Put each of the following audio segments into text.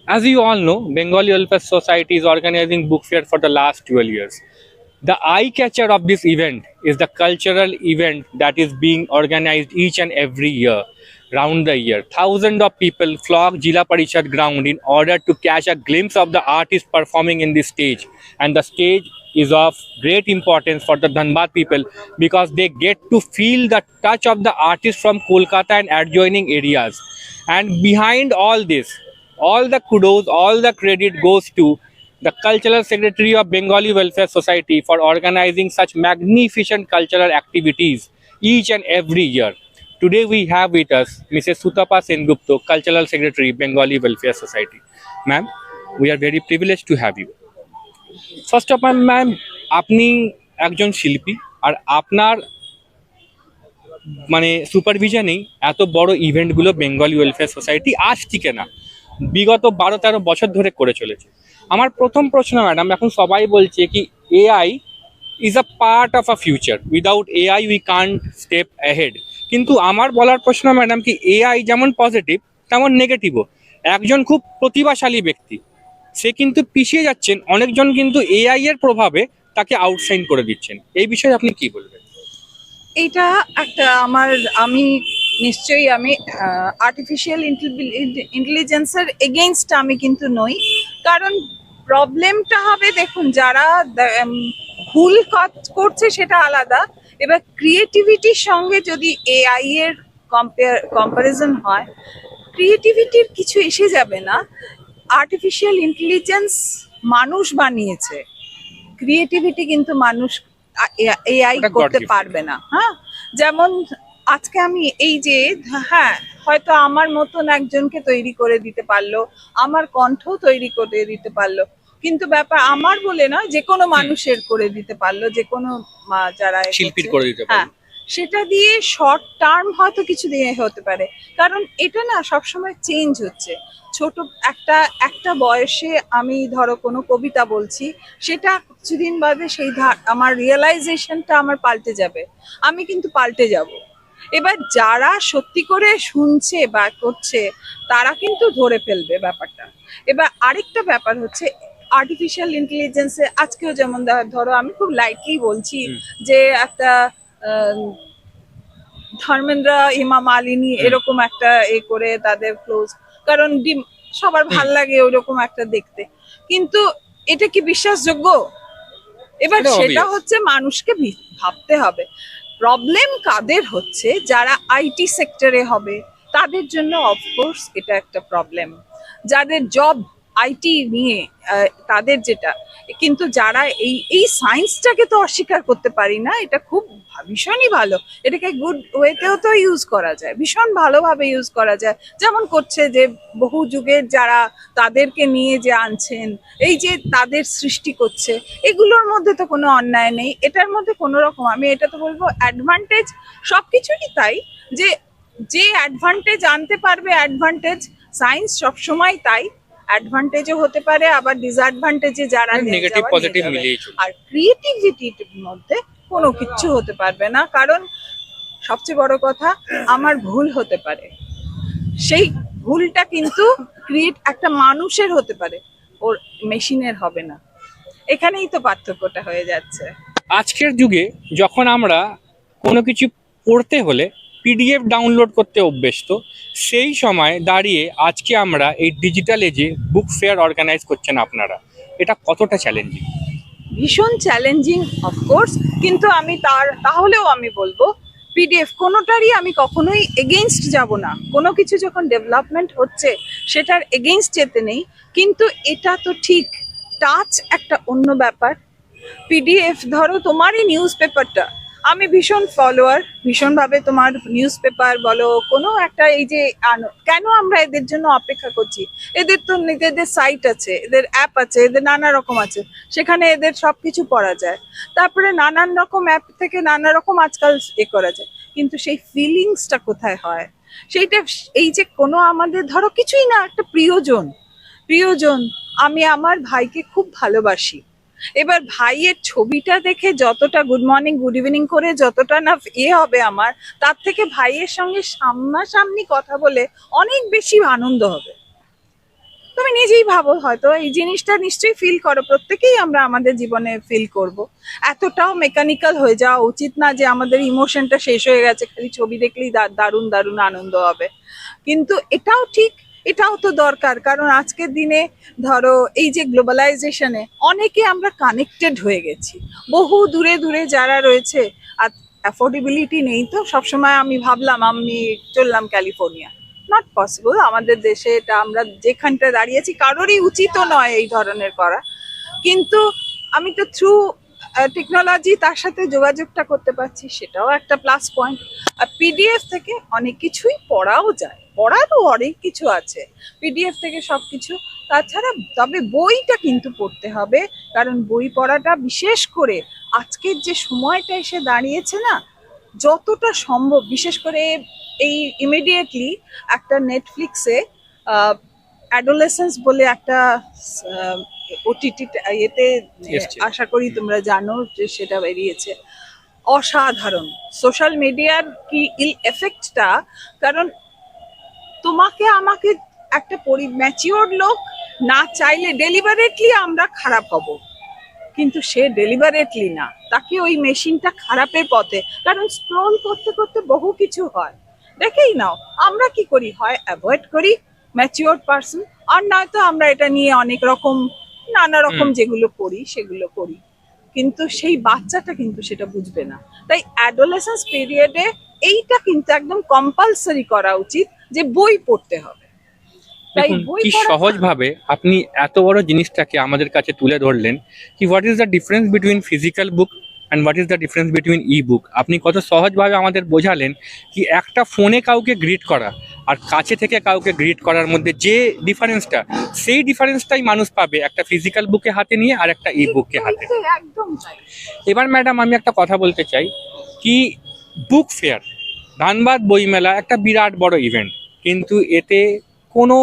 As you all know, Bengali Welfare Society is organizing book fair for the last 12 years. The eye catcher of this event is the cultural event that is being organized each and every year, round the year. Thousands of people flock Jila Parishad ground in order to catch a glimpse of the artist performing in the stage. And the stage is of great importance for the Dhanbad people because they get to feel the touch of the artist from Kolkata and adjoining areas. And behind all this, all the kudos, all the credit goes to the Cultural Secretary of Bengali Welfare Society for organizing such magnificent cultural activities each and every year. Today we have with us Mrs. Sutapa Sengupta, Cultural Secretary, Bengali Welfare Society. Ma'am, we are very privileged to have you. First of all ma'am, আপনি একজন শিল্পী আর আপনার মানে সুপারভিশনেই এত বড় ইভেন্টগুলো Bengali welfare society আজ থেকে না, বিগত 12-13 বছর ধরে করে চলেছে। আমার প্রথম প্রশ্ন ম্যাডাম, এখন সবাই বলছে কি AI is a part of a future, without AI we can't step ahead. কিন্তু আমার বলার প্রশ্ন ম্যাডাম কি এআই যেমন পজিটিভ তেমন নেগেটিভও। একজন খুব প্রতিভাশালী ব্যক্তি সে কিন্তু পিছিয়ে যাচ্ছেন, অনেকজন কিন্তু এআই এর প্রভাবে তাকে আউটসাইন করে দিচ্ছেন। এই বিষয়ে আপনি কি বলবেন? এটা একটা আমি নিশ্চয়ই আমি আর্টিফিশিয়াল ইন্টেলিজেন্সের এগেইনস্ট আমি কিন্তু নই, কারণ প্রবলেমটা হবে দেখুন যারা ভুল কাজ করছে সেটা আলাদা, এবার ক্রিয়েটিভিটির সঙ্গে যদি এআই এর কম্পারিজন হয়, ক্রিয়েটিভিটির কিছু এসে যাবে না। আর্টিফিশিয়াল ইন্টেলিজেন্স মানুষ বানিয়েছে, ক্রিয়েটিভিটি কিন্তু মানুষ এআই করতে পারবে না। হ্যাঁ, যেমন আজকে আমি এই যে হয়তো আমার মতন একজনকে তৈরি করে দিতে পারলো, আমার কণ্ঠ তৈরি করে দিতে পারলো, কিন্তু ব্যাপার আমার বলে না, যে কোনো মানুষের করে দিতে পারলো, যে কোনো যারা শিল্পীর করে দিতে পারলো। সেটা দিয়ে শর্ট টার্ম হয়তো কিছু দিয়ে হতে পারে, কারণ এটা না সবসময় চেঞ্জ হচ্ছে। ছোট একটা বয়সে আমি ধরো কোনো কবিতা বলছি, সেটা কিছুদিন বাদে সেই আমার রিয়েলাইজেশনটা আমার পাল্টে যাবে, আমি কিন্তু পাল্টে যাব। এবার যারা সত্যি করে শুনছে বা করছে তারা কিন্তু ধরে ফেলবে ব্যাপারটা। এবার আরেকটা ব্যাপার হচ্ছে আর্টিফিশিয়াল ইন্টেলিজেন্সে আজকেও যেমন ধরো আমি খুব লাইটলি বলছি যে একটা ধর্মেন্দ্র, হেমা মালিনী এরকম একটা করে তাদের ক্লোজ, কারণ সবার ভাল লাগে ওরকম একটা দেখতে, কিন্তু এটা কি বিশ্বাসযোগ্য? এবার সেটা হচ্ছে মানুষকে ভাবতে হবে। প্রবলেম কাদের হচ্ছে? যারা আইটি সেক্টরে হবে তাদের জন্য অফকোর্স এটা একটা প্রবলেম, যাদের জব আইটি নিয়ে তাদের যেটা, কিন্তু যারা এই সায়েন্সটাকে তো অস্বীকার করতে পারি না, এটা খুব ভীষণই ভালো, এটাকে গুড ওয়েতেও তো ইউজ করা যায়, ভীষণ ভালোভাবে ইউজ করা যায়, যেমন করছে যে বহু যুগের যারা তাদেরকে নিয়ে যে আনছেন, এই যে তাদের সৃষ্টি করছে, এগুলোর মধ্যে তো কোনো অন্যায় নেই, এটার মধ্যে কোনো রকম আমি এটা তো বলবো অ্যাডভান্টেজ সবকিছুরই তাই, যে অ্যাডভান্টেজ আনতে পারবে, অ্যাডভান্টেজ সায়েন্স সবসময় তাই, অ্যাডভান্টেজও হতে পারে আবার ডিসঅ্যাডভান্টেজে যারা নেগেটিভ পজিটিভ মিলিয়ে চলে। আর ক্রিয়েটিভিটির মধ্যে কোনো কিচ্ছু হতে পারবে না, কারণ সবচেয়ে বড় কথা আমার ভুল হতে পারে, সেই ভুলটা কিন্তু একটা মানুষের হতে পারে, ওর মেশিনের হবে না। এখানেই তো পার্থক্যটা হয়ে যাচ্ছে। আজকের যুগে যখন আমরা কোনো কিছু পড়তে হলে পিডিএফ ডাউনলোড করতে অভ্যস্ত, সেই সময় দাঁড়িয়ে আজকে আমরা এই ডিজিটাল এজে বুক ফেয়ার অর্গানাইজ করছেন আপনারা, এটা কতটা চ্যালেঞ্জিং? ভীষণ চ্যালেঞ্জিং অফকোর্স, কিন্তু আমি তাহলেও আমি বলবো পিডিএফ কোনোটারই আমি কখনোই এগেইনস্ট যাব না। কোনো কিছু যখন ডেভেলপমেন্ট হচ্ছে সেটার এগেইনস্ট যেতে নেই, কিন্তু এটা তো ঠিক টাচ একটা অন্য ব্যাপার। পিডিএফ ধরো তোমারই নিউজ পেপারটা, আমি ভীষণ ফলোয়ার, ভীষণভাবে তোমার নিউজ পেপার বলো কোনো একটা, এই যে কেন আমরা এদের জন্য অপেক্ষা করছি? এদের তো নিজেদের সাইট আছে, এদের অ্যাপ আছে, এদের নানা রকম আছে, সেখানে এদের সবকিছু পড়া যায়, তারপরে নানান রকম অ্যাপ থেকে নানা রকম আজকাল করা যায়, কিন্তু সেই ফিলিংসটা কোথায় হয়? সেইটা এই যে কোনো আমাদের ধরো কিছুই না, একটা প্রিয়জন, আমি আমার ভাইকে খুব ভালোবাসি, এবার ভাইয়ের ছবিটা দেখে যতটা গুড মর্নিং গুড ইভিনিং করে যতটা না হবে আমার, তার থেকে ভাইয়ের সঙ্গে সামনাসামনি কথা বলে অনেক বেশি আনন্দ হবে। নিজেই ভাবো, হয়তো এই জিনিসটা নিশ্চয়ই ফিল করো, প্রত্যেকেই আমরা আমাদের জীবনে ফিল করব। এতটাও মেকানিক্যাল হয়ে যাওয়া উচিত না যে আমাদের ইমোশনটা শেষ হয়ে গেছে, খালি ছবি দেখলেই দারুণ দারুণ আনন্দ হবে। কিন্তু এটাও ঠিক, এটাও তো দরকার, কারণ আজকের দিনে ধরো এই যে গ্লোবালাইজেশনে অনেকে আমরা কানেক্টেড হয়ে গেছি, বহু দূরে দূরে যারা রয়েছে। আর অ্যাফোর্ডেবিলিটি নেই, তো সবসময় আমি ভাবলাম আমি চললাম ক্যালিফোর্নিয়া, নট পসিবল আমাদের দেশে। এটা আমরা যেখানটা দাঁড়িয়েছি, কারোরই উচিতও নয় এই ধরনের করা, কিন্তু আমি তো থ্রু টেকনোলজি তার সাথে যোগাযোগটা করতে পারছি, সেটাও একটা প্লাস পয়েন্ট। আর পিডিএফ থেকে অনেক কিছুই পড়াও যায়, পড়ারও অনেক কিছু আছে পিডিএফ থেকে সবকিছু। তাছাড়া তবে বইটা কিন্তু পড়তে হবে, কারণ বই পড়াটা বিশেষ করে আজকের যে সময়টা এসে দাঁড়িয়েছে না, যতটা সম্ভব, বিশেষ করে এই ইমিডিয়েটলি একটা নেটফ্লিক্সে অ্যাডোলেসেন্স বলে একটা ওটিটি এতে এসছে। আশা করি তোমরা জানো যে সেটা বেরিয়েছে। অসাধারণ সোশ্যাল মিডিয়ার কি এফেক্টটা, কারণ তোমাকে আমাকে একটা ম্যাচিওর লোক না চাইলে ডেলিভারেটলি আমরা খারাপ হব, কিন্তু সে ডেলিভারেটলি না, তাকে ওই মেশিনটা খারাপের পথে, কারণ স্ক্রল করতে করতে বহু কিছু হয়, দেখেই নাও। আমরা কি করি, হয় অ্যাভয়েড করি ম্যাচিওর পার্সন, আর নয়তো আমরা এটা নিয়ে অনেক রকম নানা রকম যেগুলো করি সেগুলো করি, কিন্তু সেই বাচ্চাটা কিন্তু সেটা বুঝবে না। তাই অ্যাডোলেসেন্স পিরিয়ডে এইটা কিন্তু একদম কম্পালসারি করা উচিত যে বই পড়তে হবে। তাই দেখুন বই কি পড়া সহজভাবে আপনি এত বড় জিনিসটাকে আমাদের কাছে তুলে ধরলেন, কি what is the difference between physical book and what is the difference between e book. আপনি কত সহজভাবে আমাদের বোঝালেন কি একটা ফোনে কাউকে গ্রিট করা আর কাছে থেকে কাউকে গ্রিট করার মধ্যে যে ডিফারেন্সটা, সেই ডিফারেন্সটাই মানুষ পাবে একটা ফিজিক্যাল বুকে হাতে নিয়ে আর একটা ই বুককে হাতে। একদম তাই। এবার ম্যাডাম আমি একটা কথা বলতে চাই কি বুক ফেয়ার, ধানবাদ বইমেলা একটা বিরাট বড় ইভেন্ট, কিন্তু এতে কোনো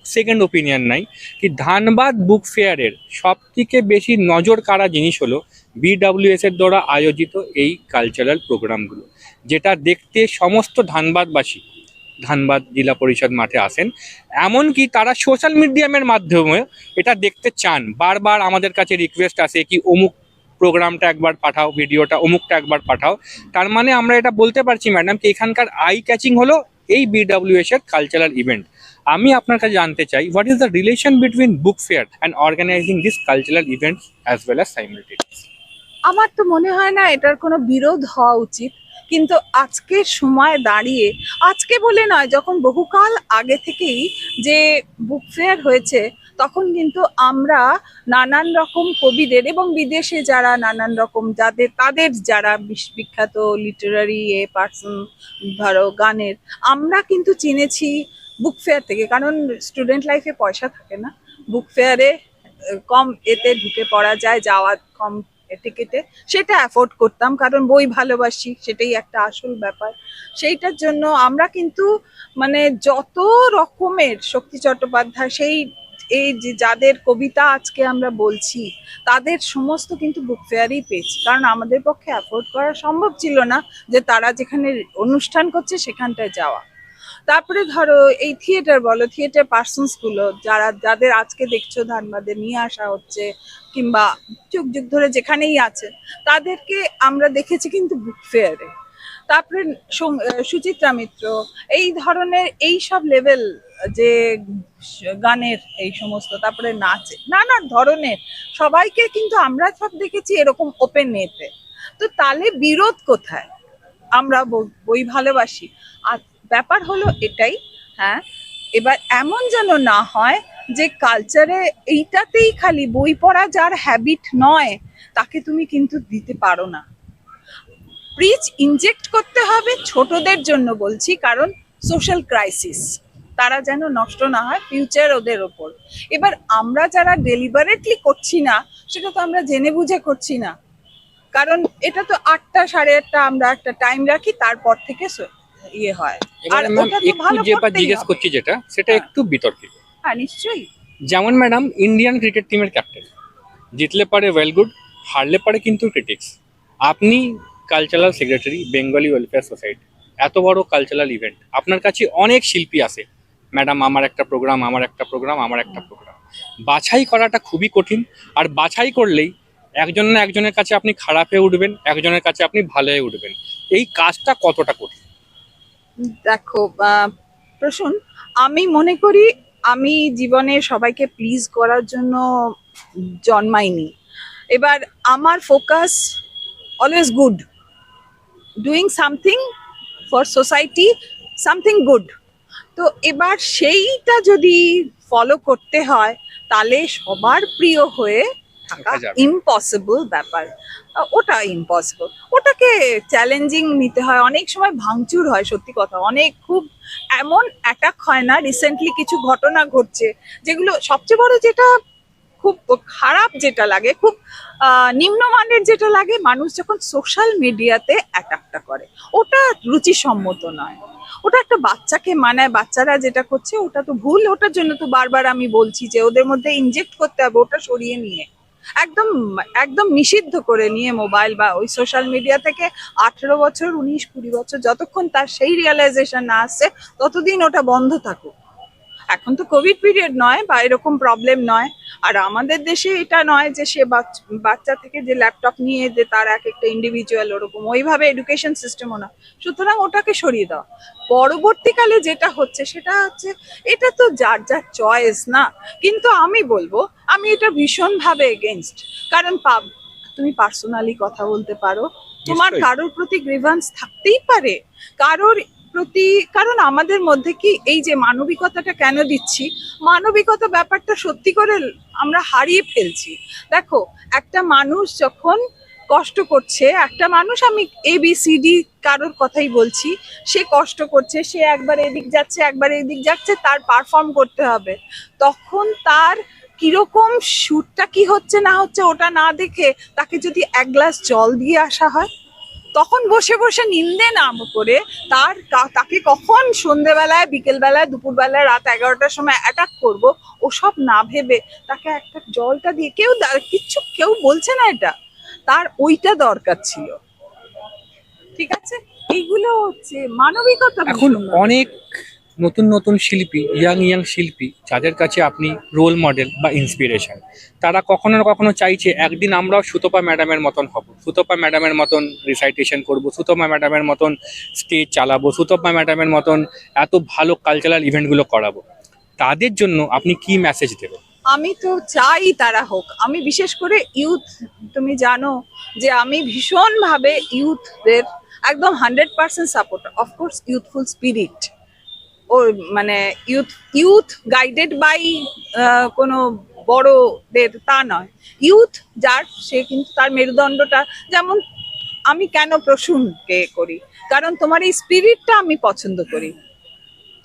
সেকেন্ড ওপিনিয়ন নাই কি ধানবাদ বুক ফেয়ারের সব থেকে বেশি নজর কাড়া জিনিস হলো বিডব্লিউএস এর দ্বারা আয়োজিত এই কালচারাল প্রোগ্রামগুলো, যেটা দেখতে সমস্ত ধানবাদবাসী ধানবাদ জেলা পরিষদ মাঠে আসেন। এমনকি তারা সোশ্যাল মিডিয়ামের মাধ্যমে এটা দেখতে চান, বারবার আমাদের কাছে রিকোয়েস্ট আসে কি অমুক প্রোগ্রামটা একবার পাঠাও, ভিডিওটা অমুকটা একবার পাঠাও। তার মানে আমরা এটা বলতে পারছি ম্যাডাম কি এখানকার আই ক্যাচিং হলো এই বিডব্লিউএস এর কালচারাল ইভেন্ট। আমি আপনার কাছে জানতে চাই what is the relation between book fair and organising this cultural event as well as simultaneous. আমার তো মনে হয় না এটার কোনো বিরোধ হওয়া উচিত, কিন্তু আজকের সময় দাঁড়িয়ে, আজকে বলে নয়, যখন বহুকাল আগে থেকেই যে বুক ফেয়ার হয়েছে, তখন কিন্তু আমরা নানান রকম কবিদের এবং বিদেশে যারা নানান রকম তাদের যারা বিখ্যাত লিটারারি পার্সন, ধরো গানের, আমরা কিন্তু চিনেছি বুক ফেয়ার থেকে, কারণ স্টুডেন্ট লাইফে পয়সা থাকে না, বুক ফেয়ারে কম এতে ঢুকে পড়া যায়, যাওয়া কম টিকিটে, সেটা অ্যাফোর্ড করতাম, কারণ বই ভালোবাসি, সেটাই একটা আসল ব্যাপার। সেইটার জন্য আমরা কিন্তু মানে যত রকমের শক্তি চট্টোপাধ্যায়, সেই এই যে যাদের কবিতা আজকে আমরা বলছি, তাদের সমস্ত কিন্তু বুক ফেয়ারই পেয়েছি, কারণ আমাদের পক্ষে অ্যাফোর্ড করা সম্ভব ছিল না যে তারা যেখানে অনুষ্ঠান করছে সেখানটায় যাওয়া। তারপরে ধরো এই থিয়েটার বলো, থিয়েটার পার্সনস গুলো যাদের আজকে দেখছো ধানবাদে নিয়ে আসা হচ্ছে, কিংবা যুগ যুগ ধরে যেখানেই আছে, তাদেরকে আমরা দেখেছি কিন্তু বুক ফেয়ারে। তারপরে সুচিত্রা মিত্র, এই ধরনের এই সব লেভেল যে গানের এই সমস্ত, তারপরে নাচে নানা ধরনের, সবাইকে কিন্তু আমরা সব দেখেছি এরকম ওপেন এতে। তো তাহলে বিরোধ কোথায়? আমরা বই ভালোবাসি, আর ব্যাপার হলো এটাই। হ্যাঁ, এবার এমন যেন না হয় যে কালচারে এইটাতেই খালি বই পড়া যার হ্যাবিট নয়, তাকে তুমি কিন্তু দিতে পারো না। প্রিচ ইনজেক্ট করতে হবে ছোটদের জন্য বলছি, কারণ সোশ্যাল ক্রাইসিস, তারা যেন নষ্ট না হয়, ফিউচার ওদের ওপর। এবার আমরা যারা ডেলিভারেটলি করছি না, সেটা তো আমরা জেনে বুঝে করছি না, কারণ এটা তো 8টা 8:30 আমরা একটা টাইম রাখি, তারপর থেকে ইয়ে হয়। আর এবারে ম্যাম ওটা তো একটু ভালো যেটা করতেই জিজ্ঞেস হবে। করছি যেটা সেটা হ্যাঁ। একটু বিতর্কিত। হ্যাঁ, নিশ্চয়ই। যেমন ম্যাডাম ইন্ডিয়ান ক্রিকেট টিমের ক্যাপ্টেন, জিতলে পারে ওয়েল গুড, হারলে পারে কিন্তু ক্রিটিক্স। আপনি cultural secretary Bengali welfare society, এত বড় কালচারাল ইভেন্ট, আপনার কাছে অনেক শিল্পী আসে ম্যাডাম আমার একটা প্রোগ্রাম, আমার একটা প্রোগ্রাম, আমার একটা প্রোগ্রাম। বাছাই করাটা খুবই কঠিন, আর বাছাই করলেই একজন না একজনের কাছে আপনি খারাপ হয়ে উঠবেন, একজনের কাছে আপনি ভালো হয়ে উঠবেন। এই কাজটা কতটা কঠিন? দেখো প্রসূন, আমি মনে করি আমি জীবনে সবাইকে প্লিজ করার জন্য জন্মাইনি। এবার আমার focus always good, doing something for society, something good. তো এবার সেইটা যদি ফলো করতে হয় তাহলে সবার প্রিয় হয়ে থাকা থাকা যাবে। ইম্পসিবল ব্যাপার। ওটা ইম্পসিবল, ওটাকে চ্যালেঞ্জিং নিতে হয়, অনেক সময় ভাঙচুর হয়, সত্যি কথা, অনেক খুব এমন অ্যাটাক হয় না, রিসেন্টলি কিছু ঘটনা ঘটছে যেগুলো সবচেয়ে বড় যেটা খুব খারাপ যেটা লাগে, খুব নিম্নমানের যেটা লাগে, মানুষ যখন সোশ্যাল মিডিয়াতে অ্যাটাকটা করে, ওটা রুচিসম্মত নয়। ওটা একটা বাচ্চাকে মানায়, বাচ্চারা যেটা করছে ওটা তো ভুল। ওটার জন্য তো বারবার আমি বলছি যে ওদের মধ্যে ইনজেক্ট করতে হবে, ওটা সরিয়ে নিয়ে একদম একদম নিষিদ্ধ করে নিয়ে মোবাইল বা ওই সোশ্যাল মিডিয়া থেকে 18 বছর, 19-20 বছর, যতক্ষণ তার সেই রিয়েলাইজেশন না আসছে ততদিন ওটা বন্ধ থাকুক। এখন তো কোভিড পিরিয়ড নয় বা এরকম প্রবলেম নয়, আর আমাদের দেশে এটা নয় যে সে বাচ্চা থেকে যে ল্যাপটপ নিয়ে যে তার এক একটা ইন্ডিভিজুয়াল, ওরকম ওইভাবে এডুকেশন সিস্টেমও না। সুতরাং ওটাকে সরিয়ে দাও। পরবর্তীকালে যেটা হচ্ছে সেটা হচ্ছে, এটা তো যার যার চয়েস না, কিন্তু আমি বলবো আমি এটা ভীষণভাবে এগেনস্ট। কারণ তুমি পার্সোনালি কথা বলতে পারো, তোমার নিশ্চয়ই। কারোর প্রতি গ্রিভান্স থাকতেই পারে, কারোর প্রতি, কারণ আমাদের মধ্যে কি এই যে মানবিকতাটা কেন দিচ্ছি, মানবিকতা ব্যাপারটা সত্যি করে আমরা হারিয়ে ফেলছি। দেখো, একটা মানুষ যখন কষ্ট করছে, একটা মানুষ, আমি ABCD কারোর কথাই বলছি, সে কষ্ট করছে, সে একবার এদিক যাচ্ছে একবার এদিক যাচ্ছে, তার পারফর্ম করতে হবে, তখন তার কিরকম শুটটা কি হচ্ছে না হচ্ছে ওটা না দেখে তাকে যদি এক গ্লাস জল দিয়ে আসা হয়, তখন বসে বসে নিন্দে না করে তাকে কখন সন্ধেবেলায়, বিকেলবেলায়, দুপুরবেলায়, রাত 11টার সময় অ্যাটাক করব, ওসব না ভেবে তাকে একটা জলটা দিয়ে, কেউ বলছে না এটা, তার ওইটা দরকার ছিল। ঠিক আছে, এইগুলো হচ্ছে মানবিকতা। এখন ভীষণভাবে। অনেক নতুন নতুন শিল্পী, ইয়াং শিল্পী, যাদের কাছে আপনি রোল মডেল বা ইন্সপিরেশন, তারা কখনো না কখনো চাইছে একদিন আমরাও সুতপা ম্যাডামের মতন হব, সুতপা ম্যাডামের মতন রিসাইটেশন করব, সুতপা ম্যাডামের মতন স্টেজ চালাবো, সুতপা ম্যাডামের মতন এত ভালো কালচারাল ইভেন্টগুলো করাবো। তাদের জন্য আপনি কি মেসেজ দেবেন? আমি তো চাই তারা হোক। আমি বিশেষ করে ইউথ, তুমি জানো যে আমি ভীষণভাবে ইউথদের একদম 100% সাপোর্ট। অফকোর্স ইউথফুল স্পিরিট, ও মানে ইউথ গাইডেড বাই কোনো বড়দের তা নয়। ইউথ যার, সে কিন্তু তার মেরুদণ্ডটা, যেমন আমি কেন প্রসূনকে করি, কারণ তোমার এই স্পিরিটটা আমি পছন্দ করি।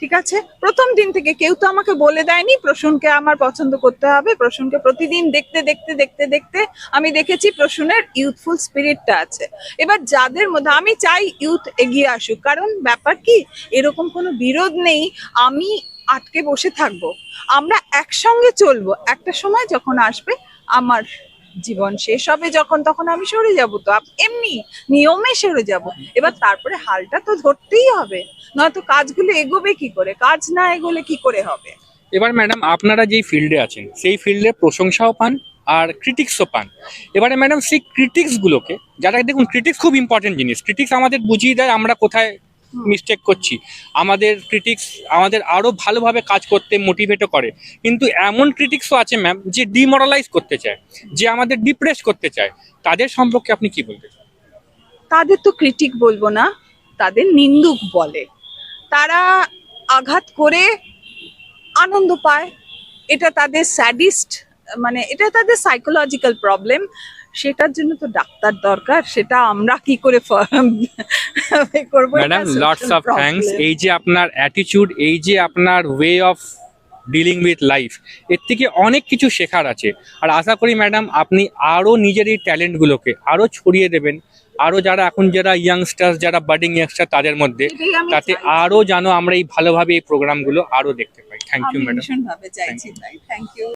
ঠিক আছে, প্রথম দিন থেকে কেউ তো আমাকে বলে দেয়নি প্রসূনকে আমার পছন্দ করতে হবে। প্রসূনকে প্রতিদিন দেখতে দেখতে দেখতে দেখতে আমি দেখেছি প্রসূনের ইউথফুল স্পিরিটটা আছে। এবার যাদের মধ্যে, আমি চাই ইউথ এগিয়ে আসুক, কারণ ব্যাপার কি, এরকম কোনো বিরোধ নেই আমি আটকে বসে থাকবো, আমরা একসঙ্গে চলবো। একটা সময় যখন আসবে আমার জীবন শেষ হবে যখন, তখন আমি সরে যাব, তো এমনি নিয়মে সরে যাব। এবার তারপরে হালটা তো ধরতেই হবে, নয়তো কাজগুলো এগোবে কি করে, কাজ না এগোলে কি করে হবে। এবার ম্যাডাম, আপনারা যেই ফিল্ডে আছেন সেই ফিল্ডে প্রশংসাও পান আর ক্রিটিক্সও পান। এবারে ম্যাডাম, সেই ক্রিটিক্সগুলোকে, যারা, দেখুন ক্রিটিক্স খুব ইম্পর্টেন্ট জিনিস, ক্রিটিক্স আমাদের বুঝিয়ে দেয় আমরা কোথায় মিস্টেক করছি, আমাদের ক্রিটিক্স আমাদের আরো ভালোভাবে কাজ করতে মোটিভেটও করে। কিন্তু এমন ক্রিটিক্সও আছে ম্যাম, যে ডিমোরালাইজ করতে চায়, যে আমাদের ডিপ্রেস করতে চায়। তাদের সম্পর্কে আপনি কি বলতে চান? তাদের তো ক্রিটিক বলবো না, তাদের নিন্দুক বলে। তারা আঘাত করে আনন্দ পায়, এটা তাদের স্যাডিস্ট, মানে এটা তাদের সাইকোলজিক্যাল প্রবলেম। সেটার জন্য তো ডাক্তার দরকার, সেটা আমরা কি করে করবো? Madam, lots of thanks. এই যে আপনার অ্যাটিটিউড, এই যে আপনার way of dealing with life, এর থেকে অনেক কিছু শেখার আছে। আর আশা করি ম্যাডাম আপনি আরও নিজের এই ট্যালেন্টগুলোকে আরও ছড়িয়ে দেবেন, আরও যারা ইয়াংস্টার্স, যারা বাডিং ইয়াংস্টার, তাদের মধ্যে, তাতে আরও যেন আমরা এই ভালোভাবে এই প্রোগ্রামগুলো আরও দেখতে পাই। Thank you madam. ভীষণভাবে চাইছি, তাই থ্যাংক ইউ।